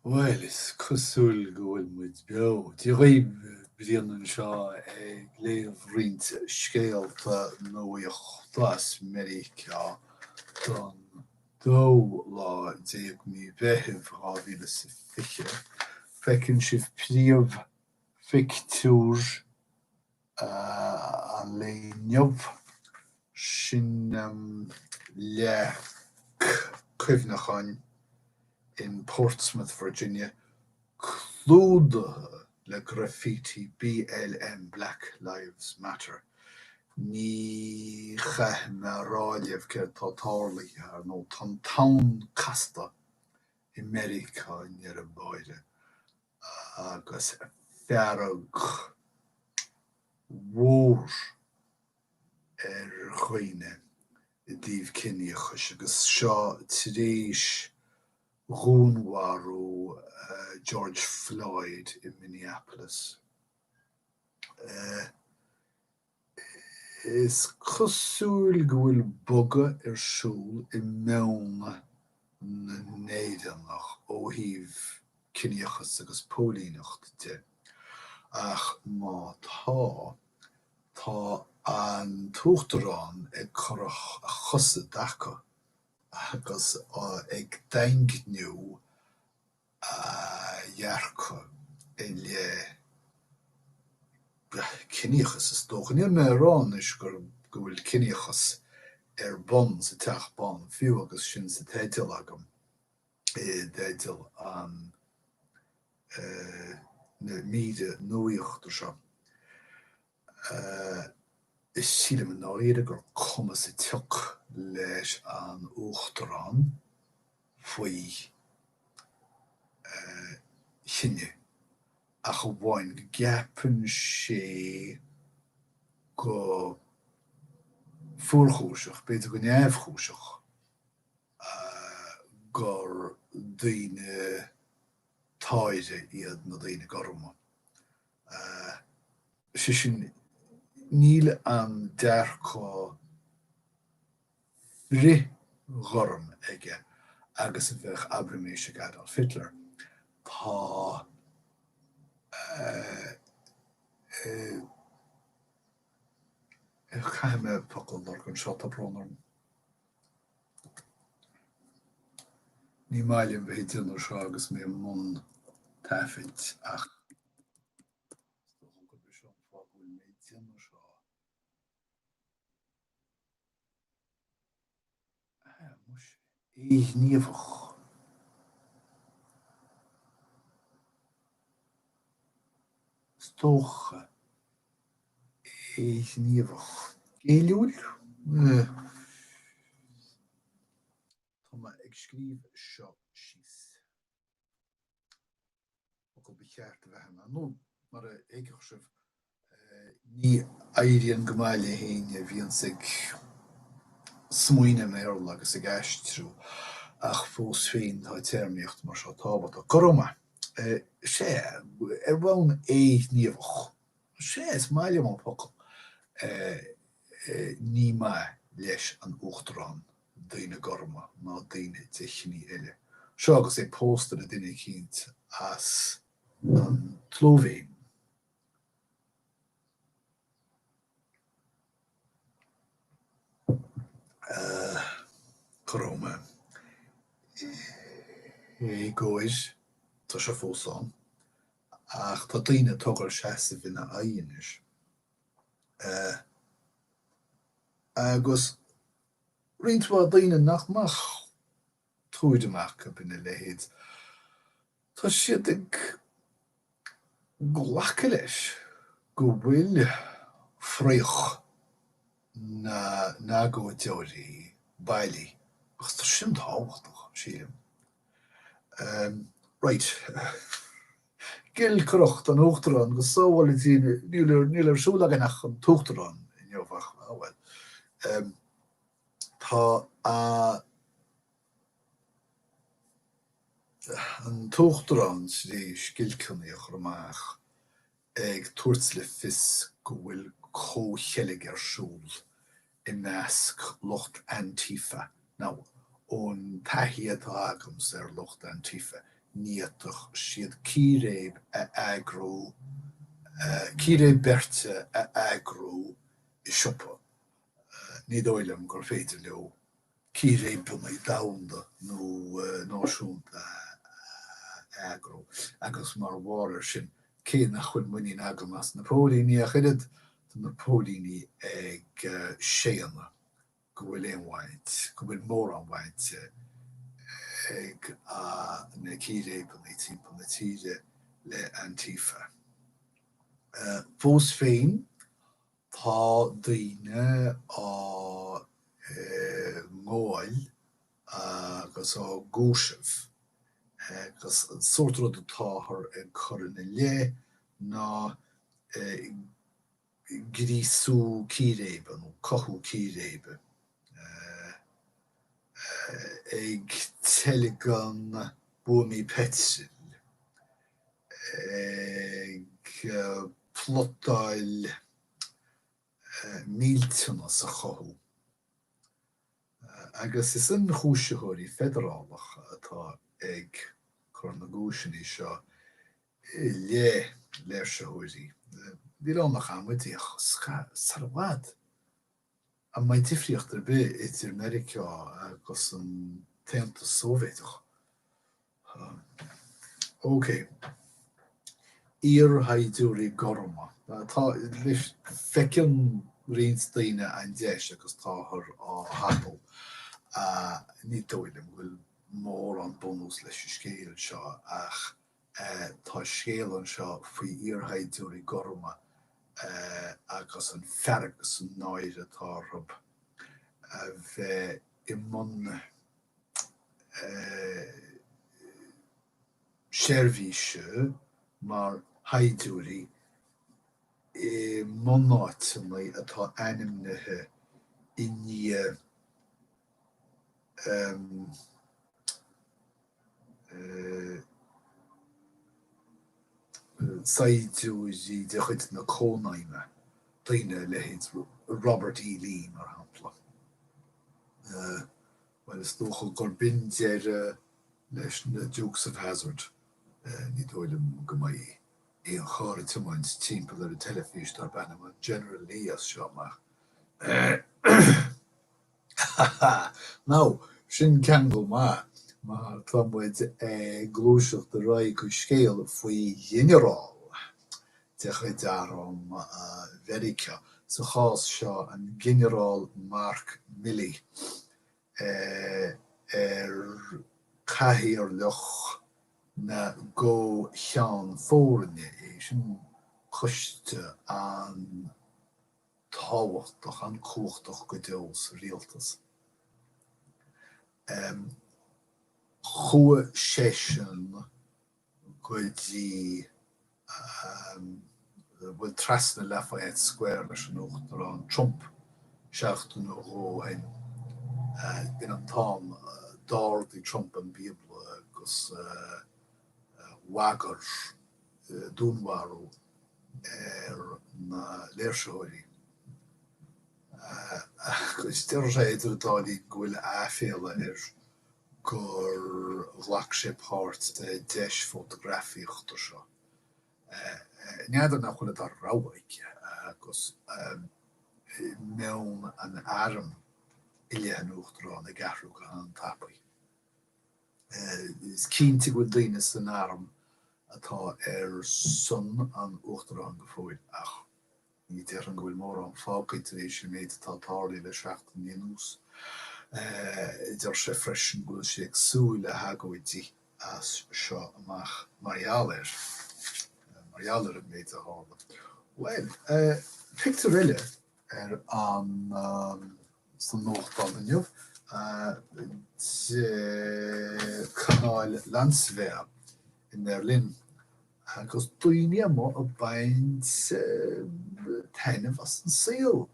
Well, is cosúil gohfuil muid beo. Dí réib blianan seo ag léamh rint scéalta nóíochtas America don dó lá déag mí bheitheh rábhíle sa fiche. Fecinn sibh príomh fictúr an léinneamh sin le cuimhneáin in Portsmouth, Virginia, clúda le graffiti BLM, Black Lives Matter. Ní chaith me ráileh gur tá tálaí ar nó tan town casta America ar an báide agus fearg mhór ar chuoine i dtíobh cineochas agus seo tar Runwaru George Floyd in Minneapolis. Is cosúil gohfuil boga siúl I mewn na néideannach ó híh cineochas agus pólíneacht de. Ach má tá an tuachtarán ag corach a chosa dacha agus ag daingniú dhearcha I le cineochas is dócha. Níl mé rán is gur bhfuil cineochas ar bon sa teach bon fiú agus sin sa téitil agam I déitil an na míide nuíochta seo. Is síle me náíre gur cuma sa teach leis an uachtarán faoi chinne a go bháin go gapan sé go fuórchúiseach, beidir go neamhchúiseach gur daoine táide iad na daoine Gorma. Sin níl an dearcá ri Gorm aige agus a bheith abriméise Adolf Hitler. Tá chaim me pocal dar gon seo tá brónar. Ní mailim bheith dinar seo agus mé mun taifid ach níomhach. Stocha níomhach. Géiliúil? Tá ma ag scríb seo síos. Go becheart a bheith nó mar éigech sibh ní éiríonn go mbaile héine bhíonn sig smuoine méall agus ag aistrú ach fós féin tá téirmíocht mar seo tábhata. Gorma, sé ar bhain níomhach. Sé is maiile má pocal ní mai leis an uachtarán daoine Gorma ná daoine de chine eile. Seo agus é póstar a duine chéint as an tlómhéin. Gorma. Góis tá sé fósán ach tá daoine tugail seasa bhína aíonis. Agus rintmha daoine nachmach túideach go bine lehéad. Tá siad ag ghlacha leis go bhfuil fréoch na go teorí bailí agus tá sin táhachtach sílim. Right. Gil crocht an uachtarán go sábháil tíine níl ar súla nach an tuachtarán in jobhach. Tá an tuachtarán sé scilcannaíoch ramach ag tuairt le fios go bhfuil cócheilg ar siúl I measc lucht Antifa. Now, ón taithí atá agams ar lucht Antifa. níoch siad círéib a agrú, círéib berte a agrú I siopa. Ní dóilem gur féidir leo círéib buna I damda nó náisiúnta agrú. Agus mar bháir sin cé nach chuin muín agam as Napólíní a chuirid Napólíní ag séanna go bhfuil éonhaint, go bhfuil mór an bhaint ag na círéib na timp na tíre le Antifa. Fós féin tá daoine á ngáil agus á gúisih agus sort rud atáthair ag chur na lé ná grísú círéibe nó cothú círéibe ag telegan buaimí petsil ag plotáil míltena sa chothú. Agus is an chúiseóirí federálach atá ag chur na gúiseaní seo léirseóirí. Bhí nach amhaidíoch sarabhad. A mai difriocht ar bith idir America agus an Teanta Sóivéadach. OK. Ír Saighdiúirí Gorma. Tá feiceann rions daoine an deis agus táthar á hapal. Ní dóilem bhfuil mór an bunús leis scéal seo ach tá scéal an seo faoi Ír Saighdiúirí Gorma agus an fergus an náir atá rub a bheith I mun seirbhíse mar Saighdiúirí I mun áitimí atá ainmnithe I ní Saighdiúirí de chuid na cónaime daoine lehéad Robert E. Lee mar hampla. Well is dócha gur bin deire leis na Dukes of Hazzard ní dóilem go mai éon cháir tumaint timpeall ar a telefís ar benam an General Lee as seo amach. Now, sin cean go má tá muid glúiseach de raibh go scéal faoi ghinearál de chuid arm Verica sa chás seo an ghinearál Mark Milley caithear leach na go cheann fórne sin chuiste an táhachtach an cóchtach go deos rialtas. Chua session go dtí bhfuil trasna Lafayette Square leis an uachtar an Trump seachtain ó hain. Bin an tám dáirdaí Trump an Bíbla agus wagar dúnmharú na léirseóirí. Agus deir sé idir dálaí go bhfuil áféile gur bhlach sé páirt deis fotografíochta seo. Neadar nach chuile ar ráhaig agus mewn an arm ile an uachtarán a garú go an tapaí. Is cínta go daoine san arm atá sun an uachtarán go fóil ach ní deir an go bhfuil mór an fácaid éis sin méid atá táirlaí le seachtain níos. Idir sé freisin go sé ag súil le hagóidí as seo amach marialir. Marialir an méid a hála. Well, picture riile an san nóchtán aniuh canáil Landswehr in Berlin. Agus daoine mo a baint tainmh as an saoil.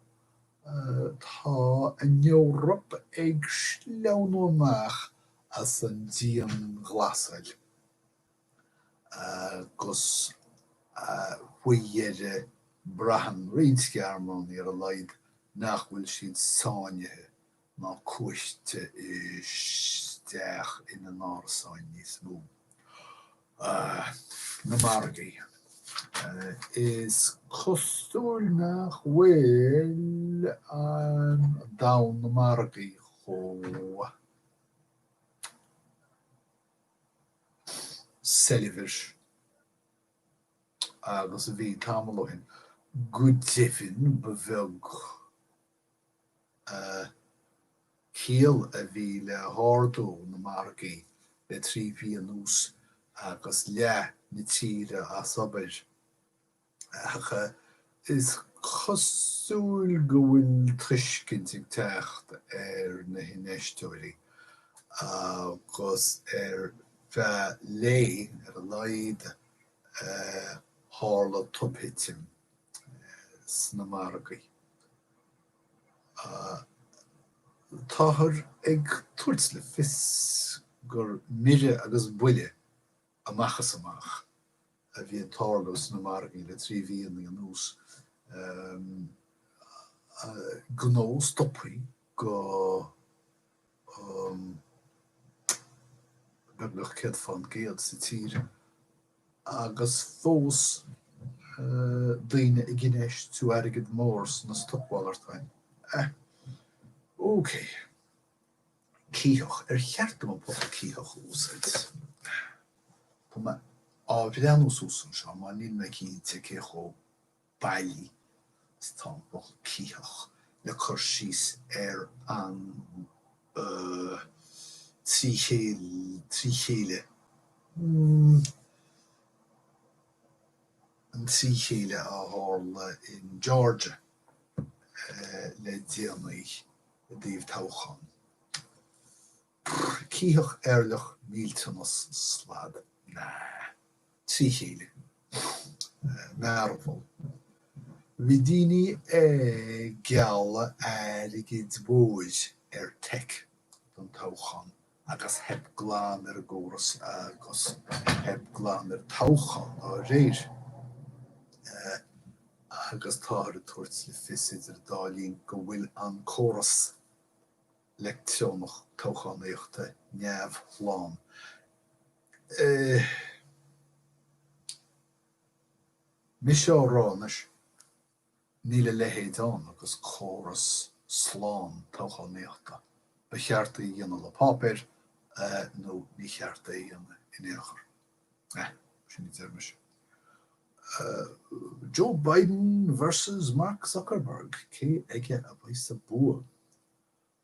Tá an Eorop ag sleann amach as an díon ghlasail. Agus bhuiire brahan rinscearmán ar a laid nach bhfuil siad sáinethe ná cuaiste isteach in an árasáin níos mó. na margaí. Is cosúil nach bhfuil an da na margaí cho selivir agus a bhí tamalohin good tifin beveg Kiel a bhí le háardú na margaí le trí bhí nús agus le na tíre a sabair. Is cosúil go bhfuil tuiscint ag teacht na hinnéistóirí agus bheith lé a laid hála tubhitim sna margaí. Táthar ag tuairt le fis gur mire agus buile amachchas amach a bhí an tálas na margaí le trí bhí an nús go nó stoppaí go beblach cead fan géad sa tíre agus fós daoine i ggineis tú airgid mórs na Stocmhalartán. Oké. Cíoch, cheartú an pot cíoch úsáid. Tá me ábhreanú úsán seo, má níl me cínte cécho bailí tá pot cíoch le chur síos an trí chéile. An trí chéile a hála in Georgia le déanaí a díobh táchán. Cíoch airlach míltanas slad. Trí chéile. Mearbhol. Bhí daoine gealla airgid bóid tech don táchán agus heb glán ar agóras agus heb glán ar táchán á réir. Agus táthar a tuairt le fisid ar dálíonn go bhfuil an córas lectionach táchanéochta neamhláán. Mi seo ránis níl a lehéadán agus córas sláán táchanéochta. Ba chearta dhéana le pápéir nó ní chearta dhéana in éachar. Sin ní deirmis. Joe Biden versus Mark Zuckerberg, cé aige a bhaith sa bua.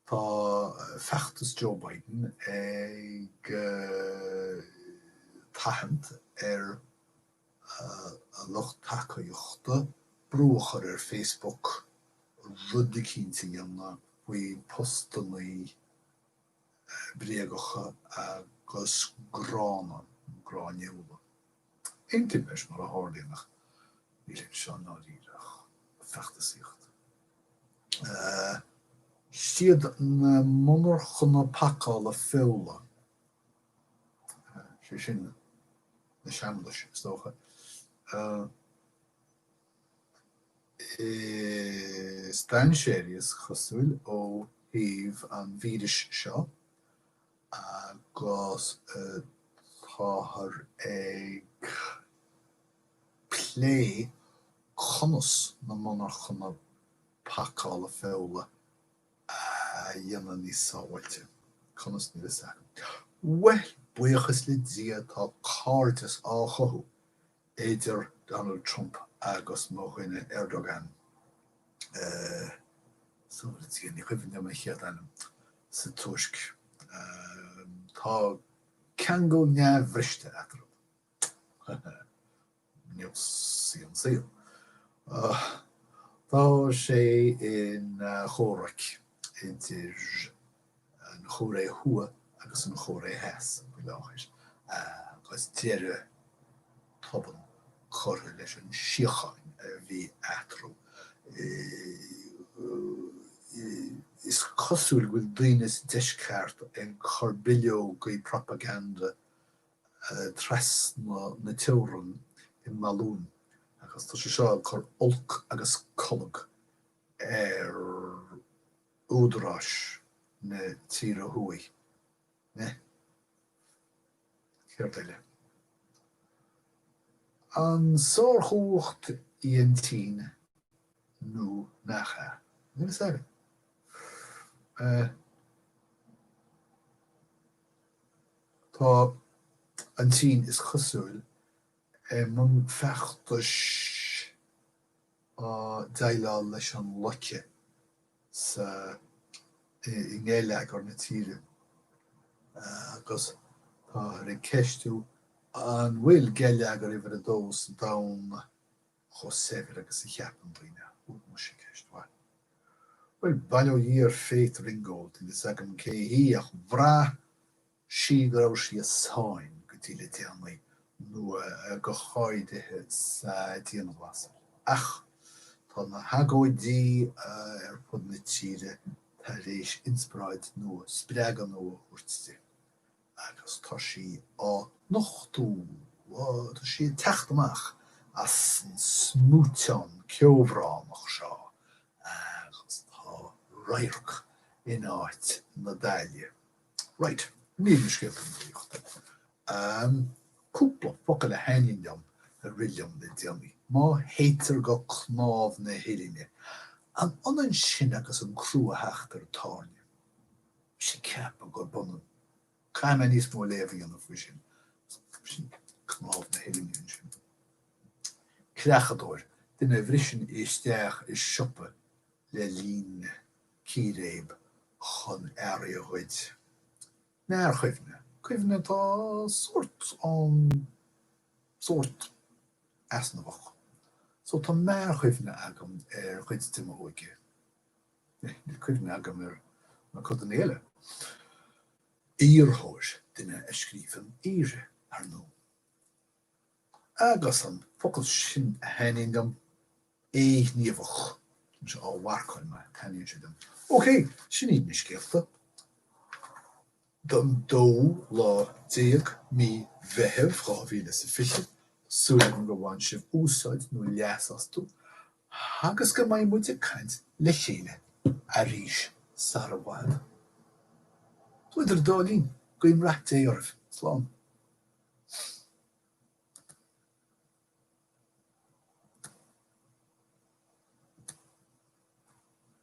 Tá feachtas Joe Biden ag taithint ar a lucht tacaíochta brúchar ar Facebook rudí cínta dhéanna faoi postannaí bréagacha agus gráneúla. Eintim leis mar a háirlíonach níl seo náíireach feachtasíocht. Siad na monarchana pacála féula. Sé sin na seamlais stócha. Stan séris chosúil ó híomh an víris seo agus táthar ag plé conas na monarchana pacála féula dhéana níos sábhailte. Conas ní is well, buíochas le dia tá cártas á chothú éidir Donald Trump agus móchuine Erdogan. So tí ní chuimhne me chiaad anam sa tuaisk. Tá cean go neamhbhriste atrú. Níl síl síl. Tá sé in chóraich idir an chóré thua agus an chóré heas láchir. Agus tíre toban chortha leis an siocháin a bhí atrú. Is cosúil bhfuil daoine deisceart ag chur billeo go propaganda tres na teorann in malún. Agus tá sé seo chur olc agus colag ar údarás na tíre thuaí. Ne? Céir eile. An sór chócht íon tín nó nacha. Nú sagbe. Tá an tín is chosúil mun feachtas dailá leis an loche sa i ngéile gur na tíre agus tá ar an ceistú an bhfuil geile agur idir a dós dam chosefir agus i cheapan blina ú mu sé ceistá. Well bailó dír féit ringót in is agam cé hí ach bhrá sí go raibh sí a sáin go dtí le déanamh nó go cháidithe sa díana bhlasar. Ach tá na hagóidí ar fud na tíre tar éis inspiráid nó spreagan nó úirtiste. Agus tá sí á nochtú tá sí techt amach as an smúteán ceomhránach seo agus tá rairc in áit na daile. Right, níl scéaltain bríochta. Cúpla focail a hainin dom a rilliom le déanaí. Má héitir go cnámh na héiline. An onan sin agus an crú a heachtar táne. Sí ceap a gur bunú. Caim níos mó léhí an bhui sin. Sin cnámh na héiline sin. Creachadóir, duine bhrisin isteach is siopa le lín círéib chun airí a chuid. Náir chuimhne. Cuimhne tá sort asnabhach. So tá máir chuimhne agam ar chuid tíime óige. Cuimhne agam ar na chud an éile. Íorthóir duine a scrífan íre ar nó. Agus an focail sin a hainingam níomhach se á bharcail me caníonn si dom. Ok, sin iad na scéalta. Dan dó lá déag mí bheitheh ráhíle sa fiche, súla go bhain sibh úsáid nó leasastú, agus go mbeidh muide caint le chéile a rís sa bhád. Tuidir dálín go imreacht é ormh, slán.